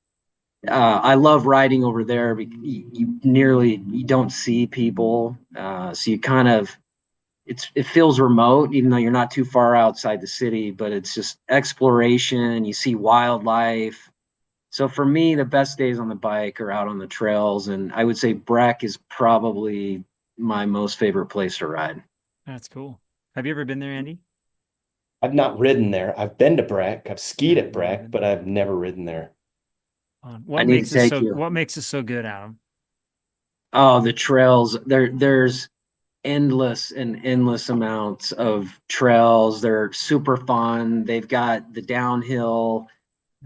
Speaker 2: I love riding over there because you don't see people, so you kind of it feels remote, even though you're not too far outside the city. But it's just exploration. You see wildlife. So for me, the best days on the bike are out on the trails, and I would say Breck is probably my most favorite place to ride.
Speaker 1: That's cool. Have you ever been there, Andy?
Speaker 3: I've not ridden there. I've been to Breck. I've skied
Speaker 1: Yeah,
Speaker 3: at
Speaker 1: never
Speaker 3: Breck,
Speaker 1: been
Speaker 3: but
Speaker 1: there.
Speaker 3: I've never ridden there.
Speaker 2: I need to take you.
Speaker 1: What makes it so good, Adam?
Speaker 2: Oh, the trails. There's endless and endless amounts of trails. They're super fun. They've got the downhill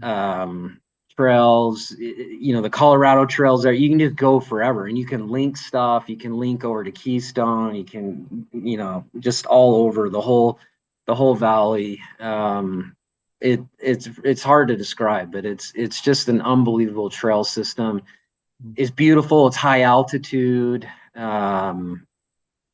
Speaker 2: um, trails, the Colorado trails there. You can just go forever and you can link stuff. You can link over to Keystone. You can, just all over the whole valley. It's hard to describe, but it's just an unbelievable trail system. It's beautiful. It's high altitude.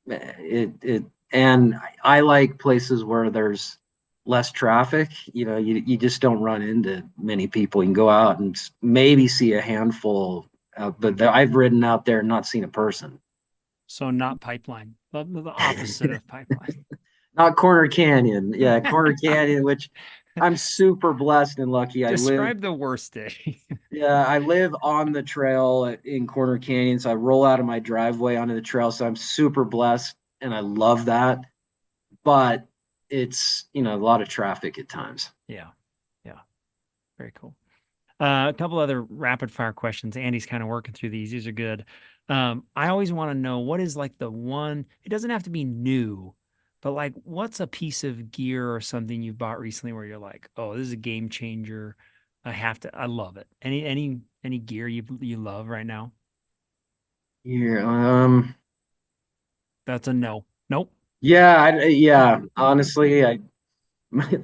Speaker 2: It and I like places where there's less traffic. You just don't run into many people. You can go out and maybe see a handful, but I've ridden out there and not seen a person.
Speaker 1: So not pipeline, the opposite of pipeline.
Speaker 2: Not Corner Canyon. Yeah, Corner Canyon, which I'm super blessed and lucky.
Speaker 1: Describe the worst day.
Speaker 2: I live on the trail in Corner Canyon, so I roll out of my driveway onto the trail. So I'm super blessed, and I love that. But it's a lot of traffic at times.
Speaker 1: Yeah. Yeah. Very cool. A couple other rapid fire questions. Andy's kind of working through these. These are good. I always want to know what is like the one, it doesn't have to be new, but like what's a piece of gear or something you bought recently where you're like, oh, this is a game changer. I love it. Any gear you love right now?
Speaker 2: Here,
Speaker 1: That's a no. Nope.
Speaker 2: yeah. Honestly, I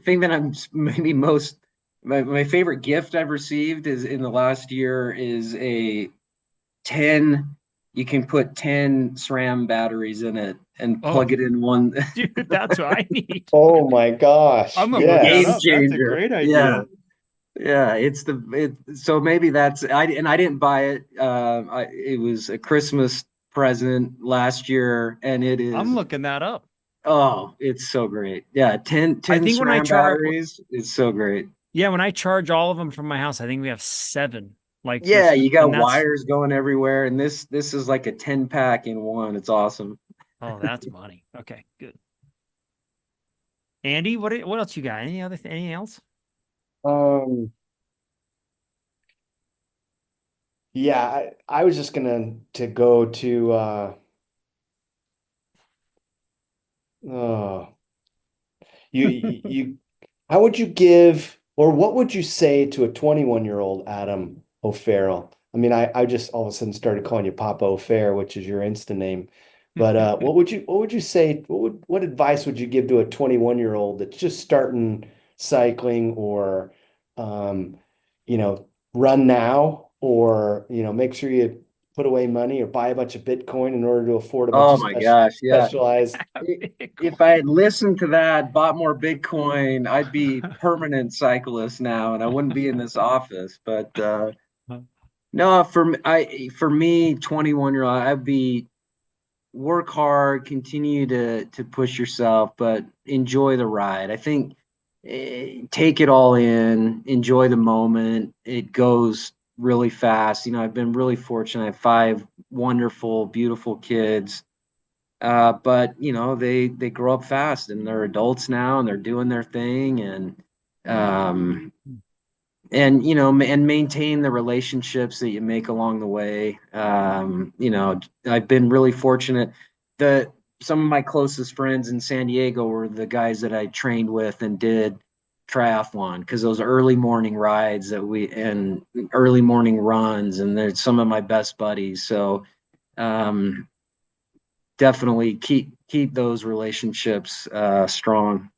Speaker 2: think that I'm maybe my favorite gift I've received is in the last year is a 10. You can put 10 SRAM batteries in it and
Speaker 1: Oh,
Speaker 2: plug it in one.
Speaker 1: dude, that's what I need.
Speaker 3: Oh my gosh.
Speaker 1: I'm gonna look that
Speaker 2: Game
Speaker 3: Yes.
Speaker 1: up. That's a
Speaker 2: changer.
Speaker 1: great
Speaker 2: Yeah.
Speaker 1: idea.
Speaker 2: Yeah, so maybe I didn't buy it. It was a Christmas present last year, and it
Speaker 1: I'm
Speaker 2: is
Speaker 1: looking that up.
Speaker 2: it's so great. Yeah, 10
Speaker 1: I
Speaker 2: 10
Speaker 1: think when I
Speaker 2: SRAM
Speaker 1: charge,
Speaker 2: batteries is so great.
Speaker 1: yeah, when I charge all of them from my house, I think we have seven like
Speaker 2: Yeah,
Speaker 1: this,
Speaker 2: you
Speaker 1: and
Speaker 2: got
Speaker 1: that's
Speaker 2: wires going everywhere, and this is like a 10 pack in one. It's awesome.
Speaker 1: oh, that's money. Okay, good. Andy, what else you got? Anything else?
Speaker 3: Um, yeah, I was just gonna to go to oh you how would you give or what would you say to a 21-year-old Adam O'Farrell? I mean, I just all of a sudden started calling you Papa O'Fair, which is your Insta name. But what would you say? What advice would you give to a 21-year-old that's just starting cycling or um, run now or make sure you put away money or buy a bunch of Bitcoin in order to afford a bunch
Speaker 2: Oh
Speaker 3: of
Speaker 2: my gosh, yeah.
Speaker 3: specialized.
Speaker 2: If I had listened to that, bought more Bitcoin, I'd be permanent cyclist now, and I wouldn't be in this office. But no, for me, 21-year-old, I'd be work hard, continue to push yourself, but enjoy the ride. I think take it all in, enjoy the moment. It goes really fast. I've been really fortunate. I have five wonderful, beautiful kids. But they grow up fast and they're adults now and they're doing their thing um and maintain the relationships that you make along the way. I've been really fortunate. The Some of my closest friends in San Diego were the guys that I trained with and did triathlon because those early morning rides and early morning runs, and they're some of my best buddies. So um, definitely keep those relationships strong.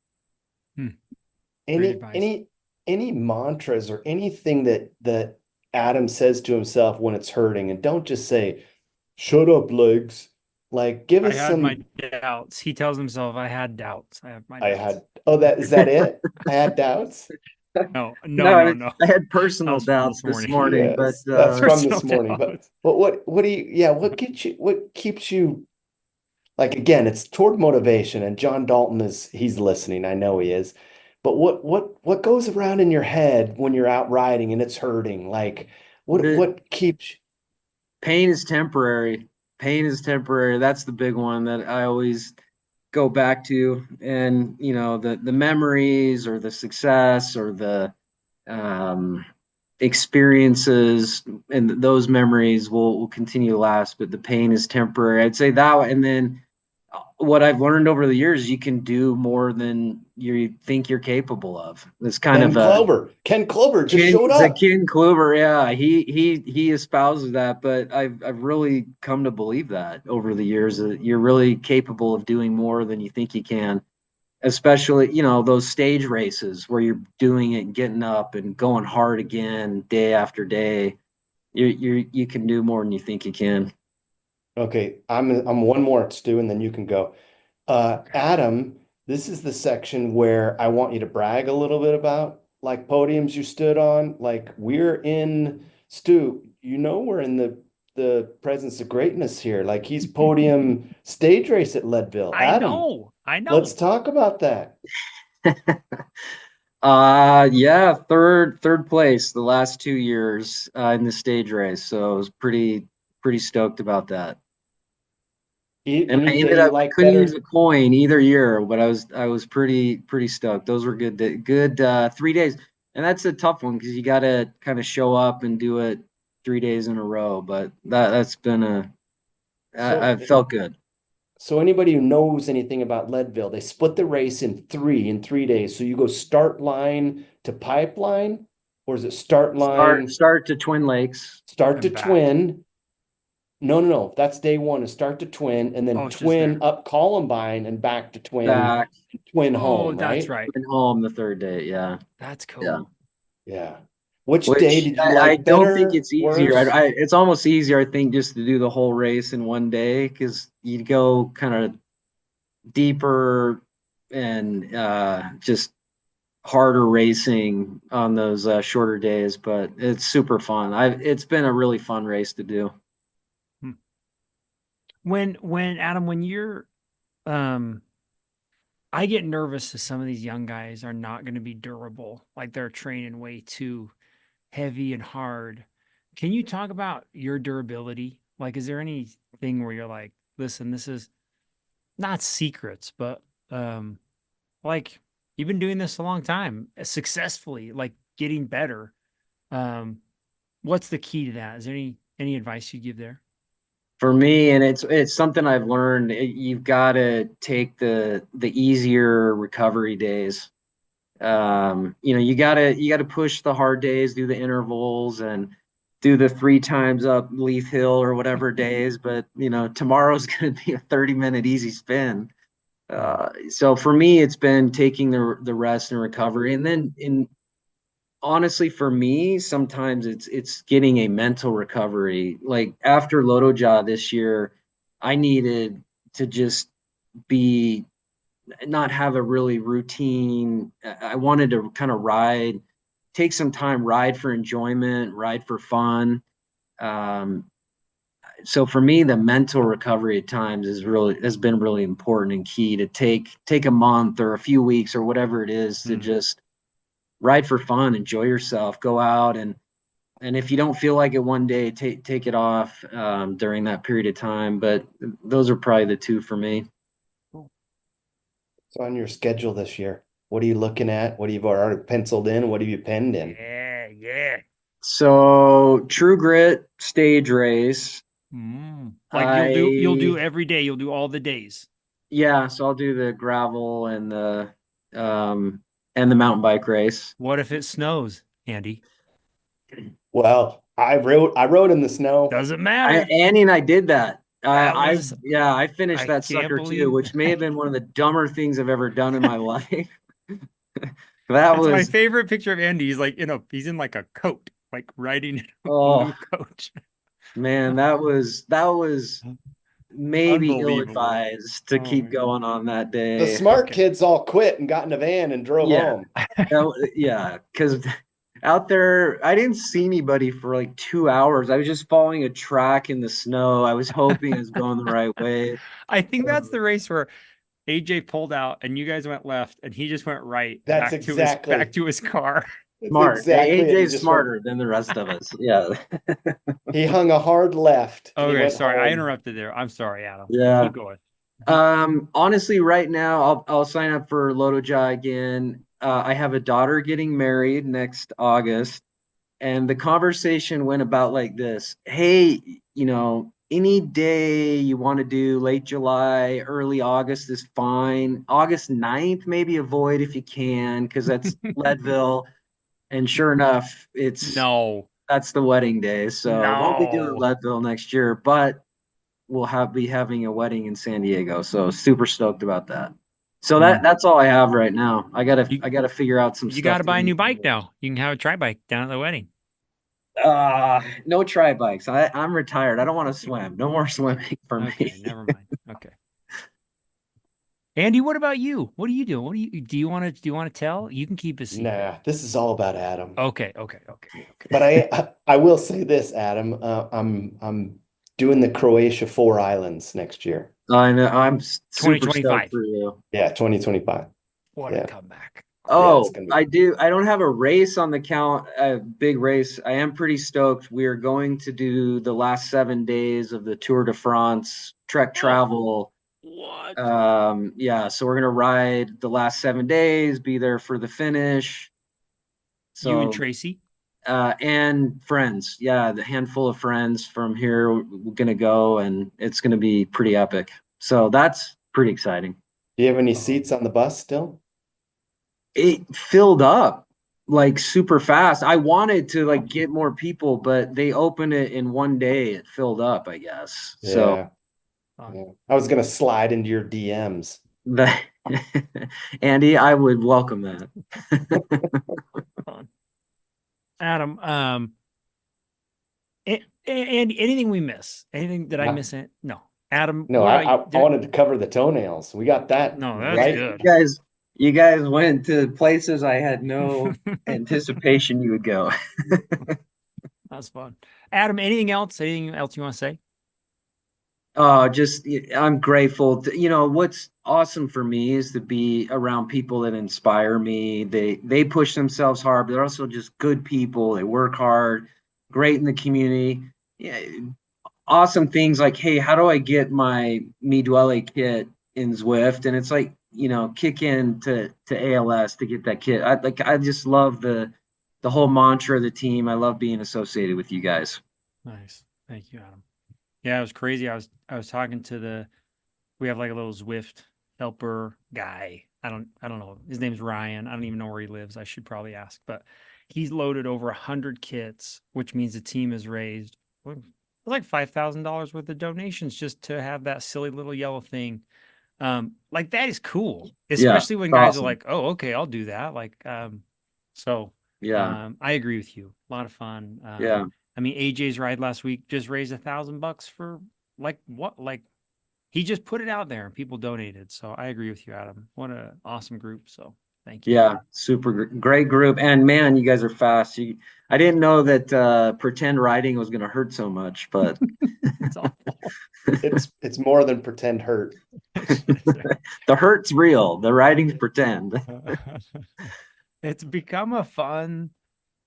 Speaker 1: Hmm, great
Speaker 3: Any
Speaker 1: advice.
Speaker 3: any any mantras or anything that Adam says to himself when it's hurting, and don't just say, "Shut up, legs." Like, give
Speaker 1: I
Speaker 3: us
Speaker 1: had my
Speaker 3: some.
Speaker 1: doubts. He tells himself, I had doubts. I have my
Speaker 3: I
Speaker 1: doubts.
Speaker 3: had. Oh, that is that it? I had doubts.
Speaker 1: No, no,
Speaker 2: No,
Speaker 1: no, no.
Speaker 2: I had
Speaker 1: That
Speaker 2: personal
Speaker 1: was from
Speaker 2: doubts
Speaker 1: this
Speaker 2: this
Speaker 1: morning.
Speaker 2: morning, but
Speaker 3: Yes, that's from
Speaker 1: Personal
Speaker 3: this morning. But
Speaker 1: doubts.
Speaker 3: what do you? Yeah, what keeps you? Like again, it's toward motivation, and John Dalton he's listening. I know he is. But what goes around in your head when you're out riding and it's hurting? Like what
Speaker 2: the
Speaker 3: what keeps
Speaker 2: pain is temporary. Pain is temporary. That's the big one that I always go back to. And, you know, the memories or the success or the experiences and those memories will continue to last, but the pain is temporary. I'd say that. And then what I've learned over the years, you can do more than you think you're capable of. It's kind of
Speaker 3: Ken Clover just showed up.
Speaker 2: Ken Kluber, yeah, he espouses that, but I've really come to believe that over the years that you're really capable of doing more than you think you can. Especially, you know, those stage races where you're doing it, getting up and going hard again day after day. You can do more than you think you can.
Speaker 3: Okay, I'm one more, Stu, and then you can go. Adam, this is the section where I want you to brag a little bit about like podiums you stood on. Like we're in, Stu, you know we're in the presence of greatness here. Like he's podium stage race at Leadville. Adam,
Speaker 4: I know.
Speaker 3: let's talk about that.
Speaker 2: Yeah, third place the last 2 years in the stage race. So I was pretty stoked about that. And I ended up I couldn't use a coin either year, but I was pretty stoked. Those were good 3 days. And that's a tough one because you got to kind of show up and do it 3 days in a row. But that's been I felt good.
Speaker 3: So anybody who knows anything about Leadville, they split the race in 3 days. So you go start line to pipeline, or is it start line?
Speaker 2: Start to Twin Lakes.
Speaker 3: Start to Twin. No. That's day one. Is start to Twin, and then Twin up Columbine and back to Twin.
Speaker 2: Back.
Speaker 3: Twin home, right?
Speaker 4: That's right.
Speaker 2: Twin home the third day. Yeah.
Speaker 4: That's cool.
Speaker 3: Yeah. Which day did you like
Speaker 2: I
Speaker 3: better?
Speaker 2: don't think it's easier. It's almost easier, I think, just to do the whole race in one day because you go kind of deeper and just harder racing on those shorter days. But it's super fun. It's been a really fun race to do.
Speaker 4: When Adam, when you're I get nervous that some of these young guys are not going to be durable, like they're training way too heavy and hard. Can you talk about your durability? Like, is there anything where you're like, listen, this is not secrets, but like you've been doing this a long time, successfully, like getting better. What's the key to that? Is there any advice you give there?
Speaker 2: For me, and it's something I've learned, you've got to take the easier recovery days. You know, you gotta push the hard days, do the intervals and do the 3 times up Leith Hill or whatever days. But, you know, tomorrow's going to be a 30-minute easy spin. So for me, it's been taking the rest and recovery. And then honestly, for me, sometimes it's getting a mental recovery. Like after Lotoja this year, I needed to just not have a really routine. I wanted to kind of take some time, ride for enjoyment, ride for fun. So for me, the mental recovery at times has been really important and key to take a month or a few weeks or whatever it is to just ride for fun, enjoy yourself, go out and if you don't feel like it one day, take it off during that period of time. But those are probably the two for me.
Speaker 3: So on your schedule this year, what are you looking at? What have you already penciled in? What have you penned in?
Speaker 4: Yeah.
Speaker 2: So True Grit stage race.
Speaker 4: Like you'll do every day. You'll do all the days.
Speaker 2: Yeah. So I'll do the gravel and the mountain bike race.
Speaker 4: What if it snows, Andy?
Speaker 3: Well, I rode in the snow.
Speaker 4: Doesn't matter.
Speaker 2: Andy and I did that. I finished that sucker too, which may have been one of the dumber things I've ever done in my life. That's
Speaker 4: my favorite picture of Andy. He's like he's in like a coat, like riding in a blue coach.
Speaker 2: Man, that was maybe ill-advised to keep going on that day.
Speaker 3: The smart kids all quit and got in a van and drove home.
Speaker 2: Yeah, because out there, I didn't see anybody for like 2 hours. I was just following a track in the snow. I was hoping I was going the right way.
Speaker 4: I think that's the race where AJ pulled out and you guys went left and he just went right.
Speaker 3: That's
Speaker 4: back to his car.
Speaker 2: Smart. AJ's smarter than the rest of us. Yeah.
Speaker 3: He hung a hard left. And he
Speaker 4: Okay,
Speaker 3: went
Speaker 4: sorry, I
Speaker 3: home.
Speaker 4: interrupted there. I'm sorry, Adam.
Speaker 2: Yeah.
Speaker 4: Keep going.
Speaker 2: Honestly, right now I'll sign up for Lotoja again. I have a daughter getting married next August, and the conversation went about like this. Hey, any day you want to do late July, early August is fine. August 9th, maybe avoid if you can, because that's Leadville. And sure enough, that's the wedding day. So won't be doing
Speaker 4: No.
Speaker 2: Leadville next year, but we'll be having a wedding in San Diego. So super stoked about that. So that's all I have right now. I gotta figure out some
Speaker 4: You
Speaker 2: stuff.
Speaker 4: got to buy a new bike now. You can have a tri bike down at the wedding.
Speaker 2: No tri bikes. I'm retired. I don't want to swim. No more swimming for
Speaker 4: Okay,
Speaker 2: me.
Speaker 4: never mind. Okay. Andy, what about you? What are you doing? What do you want to tell? You can keep a secret.
Speaker 3: Nah, this is all about Adam.
Speaker 4: Okay.
Speaker 3: But I will say this, Adam. I'm doing the Croatia 4 Islands next year.
Speaker 2: I know. I'm super
Speaker 4: 2025.
Speaker 2: stoked for you.
Speaker 3: Yeah, 2025.
Speaker 4: What a comeback.
Speaker 3: Yeah, it's
Speaker 2: Oh,
Speaker 3: gonna be
Speaker 2: I do. I don't have a race on the count, a big race. I am pretty stoked. We are going to do the last 7 days of the Tour de France Trek Travel.
Speaker 4: What?
Speaker 2: Yeah, so we're gonna ride the last 7 days, be there for the finish.
Speaker 4: You and
Speaker 2: So,
Speaker 4: Tracy?
Speaker 2: and friends. Yeah, the handful of friends from here we're gonna go, and it's gonna be pretty epic. So that's pretty exciting.
Speaker 3: Do you have any seats on the bus still?
Speaker 2: It filled up like super fast. I wanted to like get more people, but they opened it in one day. It filled up, I guess. So
Speaker 3: Yeah. Yeah. I was gonna slide into your DMs.
Speaker 2: that Andy, I would welcome that.
Speaker 4: Adam, and anything we miss? Anything that I miss? No. Adam,
Speaker 3: No, I wanted to cover the toenails. We got that
Speaker 4: No, that's
Speaker 3: right.
Speaker 4: good.
Speaker 2: You guys went to places I had no anticipation you would go.
Speaker 4: That's fun. Adam, anything else? Anything else you want to say?
Speaker 2: Just I'm grateful what's awesome for me is to be around people that inspire me. They push themselves hard, but they're also just good people. They work hard, great in the community. Yeah, awesome things like, hey, how do I get my Me Duole kit in Zwift? And it's like, kick in to ALS to get that kit. I just love the whole mantra of the team. I love being associated with you guys.
Speaker 4: Nice. Thank you, Adam. Yeah, it was crazy. I was talking to we have like a little Zwift helper guy. I don't know. His name's Ryan. I don't even know where he lives. I should probably ask, but he's loaded over 100 kits, which means the team has raised like $5,000 worth of donations just to have that silly little yellow thing. Like that is cool, especially when guys are like, "Oh, okay, I'll do that." Like, I agree with you. A lot of fun.
Speaker 2: Yeah.
Speaker 4: I mean, AJ's ride last week just raised $1,000 for like what? Like he just put it out there and people donated. So I agree with you, Adam. What an awesome group. So thank you.
Speaker 2: Yeah, super great group. And man, you guys are fast. I didn't know that pretend riding was going to hurt so much, but
Speaker 4: It's awful.
Speaker 3: It's more than pretend hurt.
Speaker 2: The hurt's real. The riding's pretend.
Speaker 4: It's become a fun.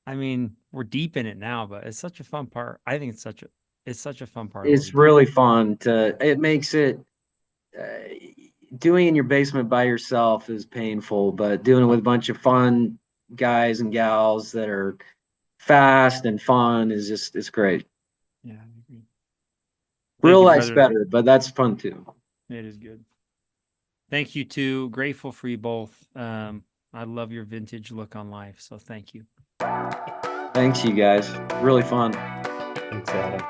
Speaker 4: I mean, we're deep in it now, but it's such a fun part. I think it's such a fun part.
Speaker 2: It's really fun it makes it doing in your basement by yourself is painful, but doing it with a bunch of fun guys and gals that are fast and fun it's great.
Speaker 4: Yeah, I agree.
Speaker 2: Real life's better, but that's fun too.
Speaker 4: It is good. Thank you too. Grateful for you both. I love your vintage look on life. So thank you.
Speaker 2: Thanks, you guys. Really fun.
Speaker 3: Thanks, Adam.